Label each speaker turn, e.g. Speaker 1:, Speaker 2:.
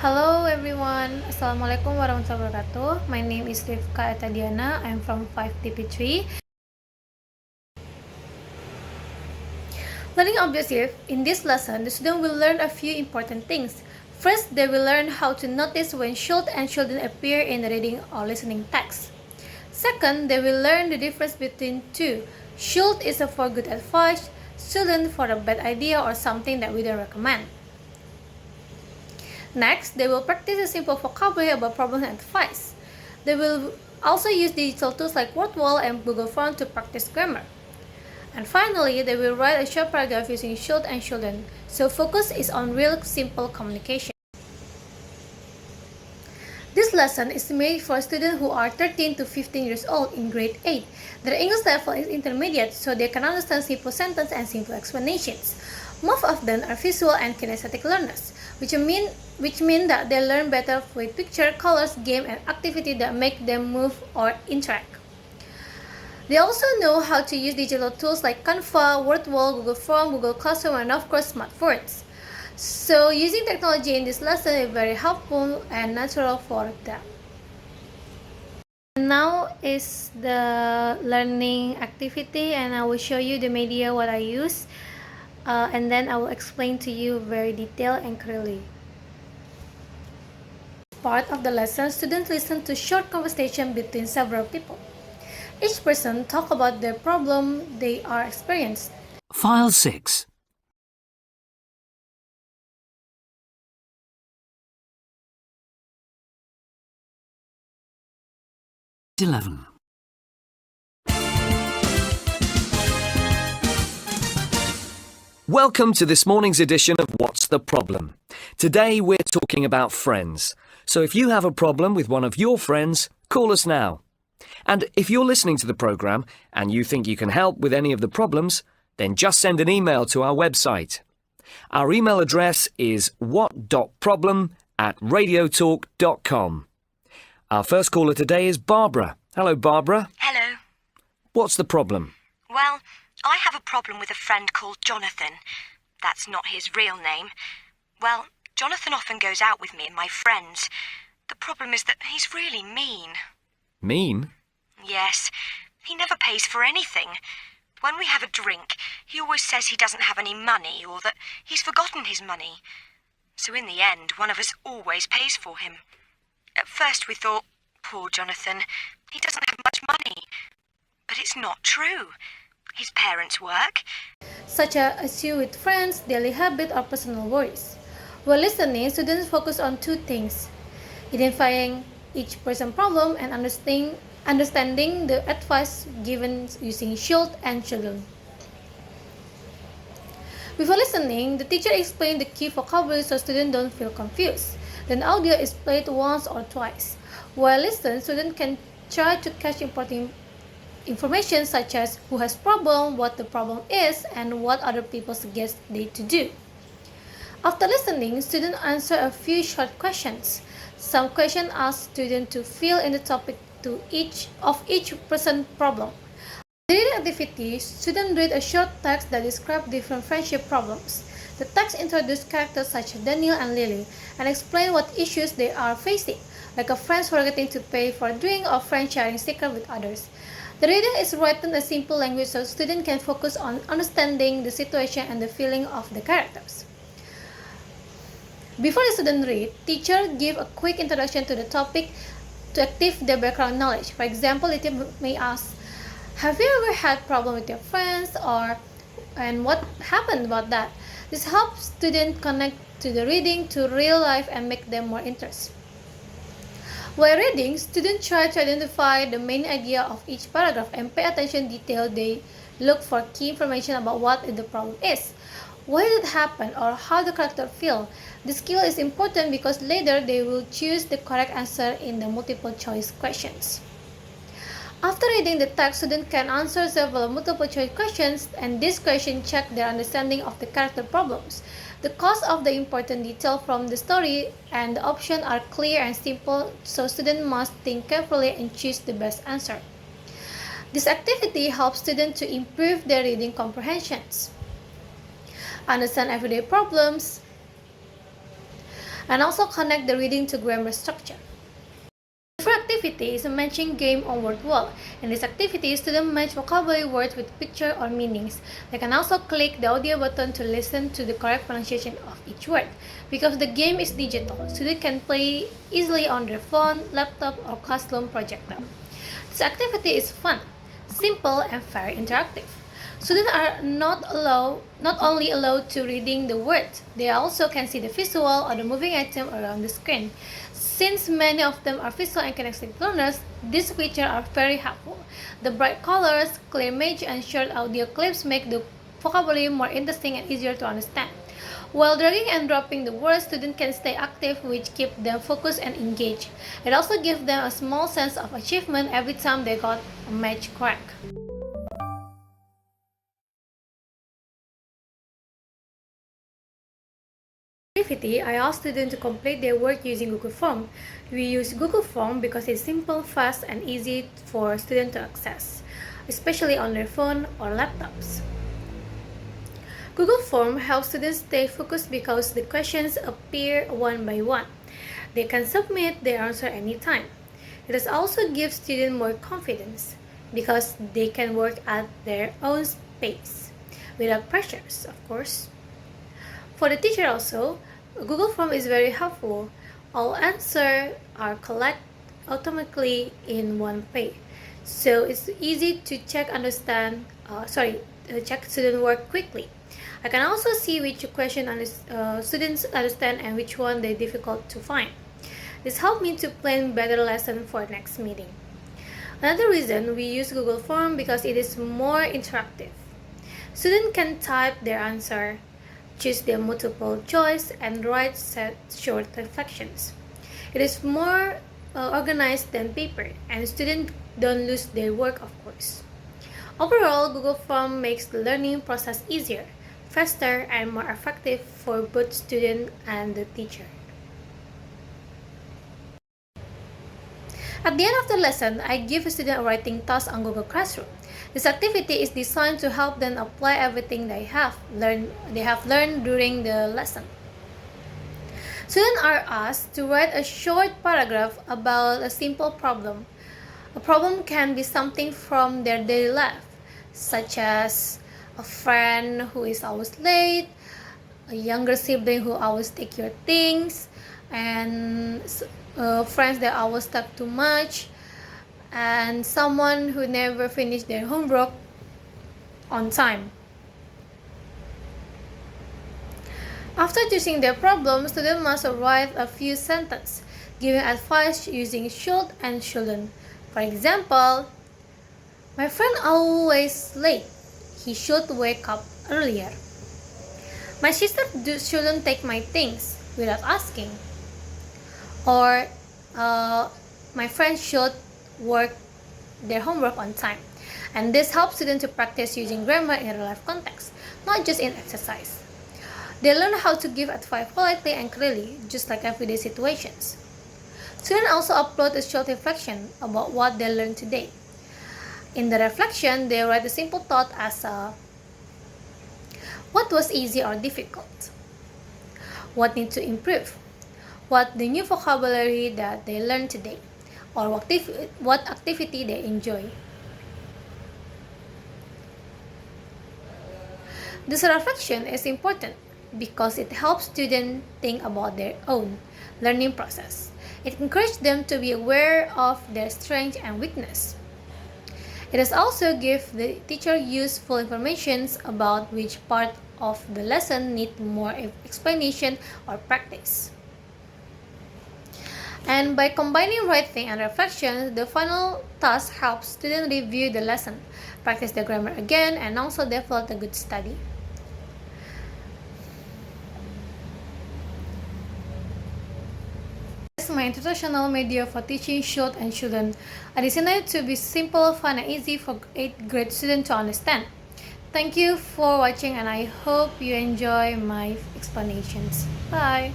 Speaker 1: Hello everyone, Assalamualaikum warahmatullahi wabarakatuh. My name is RifqahElitaD. I'm from 5TP3. Learning objective. In this lesson, the student will learn a few important things. First, they will learn how to notice when should and shouldn't appear in the reading or listening text. Second, they will learn the difference between two. Should is for good advice, shouldn't for a bad idea or something that we don't recommend. Next, they will practice a simple vocabulary about problems and advice. They will also use digital tools like Wordwall and Google Forms to practice grammar. And finally, they will write a short paragraph using should and shouldn't, so focus is on real simple communication. This lesson is made for students who are 13 to 15 years old in grade 8. Their English level is intermediate, so they can understand simple sentences and simple explanations. Most of them are visual and kinesthetic learners, which mean that they learn better with picture, colors, game, and activities that make them move or interact. They also know how to use digital tools like Canva, Wordwall, Google Forms, Google Classroom, and of course smartphones. So using technology in this lesson is very helpful and natural for them. Now is the learning activity, and I will show you the media what I use, and then I will explain to you very detailed and clearly. Part of the lesson, students listen to short conversation between several people. Each person talk about their problem they are experiencing.
Speaker 2: File 6. Eleven. Welcome to this morning's edition of What's the Problem? Today we're talking about friends. So if you have a problem with one of your friends, call us now. And if you're listening to the programme and you think you can help with any of the problems, then just send an email to our website. Our email address is what.problem@radiotalk.com. Our first caller today is Barbara. Hello, Barbara.
Speaker 3: Hello.
Speaker 2: What's the problem?
Speaker 3: Well, I have a problem with a friend called Jonathan. That's not his real name. Well, Jonathan often goes out with me and my friends. The problem is that he's really mean.
Speaker 2: Mean?
Speaker 3: Yes. He never pays for anything. When we have a drink, he always says he doesn't have any money or that he's forgotten his money. So in the end, one of us always pays for him. At first we thought, poor Jonathan, he doesn't have much money. But it's not true. His parents work.
Speaker 1: Such as issue with friends, daily habit, or personal worries. While listening, students focus on two things: identifying each person's problem and understanding the advice given using should and shouldn't. Before listening, the teacher explained the key vocabulary so students don't feel confused. Then audio is played once or twice. While listening, students can try to catch important information such as who has problem, what the problem is, and what other people suggest they to do. After listening, students answer a few short questions. Some questions ask students to fill in the topic to each person's problem. The reading activity, students read a short text that describes different friendship problems. The text introduces characters such as Daniel and Lily and explain what issues they are facing, like a friend forgetting to pay for a drink or friend sharing stickers with others. The reading is written in a simple language so students can focus on understanding the situation and the feeling of the characters. Before the student read, teacher give a quick introduction to the topic to activate their background knowledge. For example, the teacher may ask, have you ever had problem with your friends, and what happened about that? This helps students connect to the reading to real life and make them more interested. While reading, students try to identify the main idea of each paragraph and pay attention to detail. They look for key information about what the problem is, why did it happen, or how the character feel. This skill is important because later they will choose the correct answer in the multiple choice questions. After reading the text, students can answer several multiple choice questions, and these questions check their understanding of the character problems. The cause of the important detail from the story and the options are clear and simple, so students must think carefully and choose the best answer. This activity helps students to improve their reading comprehensions, understand everyday problems, and also connect the reading to grammar structure. The first activity is a matching game on word wall. In this activity, students match vocabulary words with picture or meanings. They can also click the audio button to listen to the correct pronunciation of each word. Because the game is digital, students can play easily on their phone, laptop, or classroom projector. This activity is fun, simple, and very interactive. Students are not only allowed to reading the words, they also can see the visual or the moving item around the screen. Since many of them are visual and kinesthetic learners, these features are very helpful. The bright colors, clear image, and short audio clips make the vocabulary more interesting and easier to understand. While dragging and dropping the words, students can stay active, which keeps them focused and engaged. It also gives them a small sense of achievement every time they got a match correct. Activity, I asked students to complete their work using Google Form. We use Google Form because it's simple, fast, and easy for students to access, especially on their phone or laptops. Google Form helps students stay focused because the questions appear one by one. They can submit their answer anytime. It also gives students more confidence because they can work at their own pace, without pressures, of course. For the teacher also, Google Form is very helpful. All answers are collected automatically in one page, so it's easy to check student work quickly. I can also see which question students understand and which one they're difficult to find. This helped me to plan better lesson for next meeting. Another reason we use Google Form because it is more interactive. Students can type their answer, choose their multiple choice, and write short reflections. It is more organized than paper, and students don't lose their work, of course. Overall, Google Form makes the learning process easier, faster, and more effective for both student and the teacher. At the end of the lesson, I give a student a writing task on Google Classroom. This activity is designed to help them apply everything they have learned during the lesson. Students are asked to write a short paragraph about a simple problem. A problem can be something from their daily life, such as a friend who is always late, a younger sibling who always take your things, and friends that always talk too much, and someone who never finished their homework on time. After choosing their problem, students must write a few sentences, giving advice using should and shouldn't. For example, my friend always late. He should wake up earlier. My sister shouldn't take my things without asking. Or my friend should work their homework on time. And this helps students to practice using grammar in real life context, not just in exercise. They learn how to give advice politely and clearly, just like everyday situations. Students also upload a short reflection about what they learned today. In the reflection, they write a simple thought as what was easy or difficult, what needs to improve, what the new vocabulary that they learned today, or what activity they enjoy. This reflection is important because it helps students think about their own learning process. It encourages them to be aware of their strengths and weakness. It has also gives the teacher useful information about which part of the lesson need more explanation or practice. And by combining writing and reflection, the final task helps students review the lesson, practice the grammar again, and also develop a good study. This is my instructional media for teaching should and shouldn't. I designed it to be simple, fun, and easy for 8th grade students to understand. Thank you for watching, and I hope you enjoy my explanations. Bye!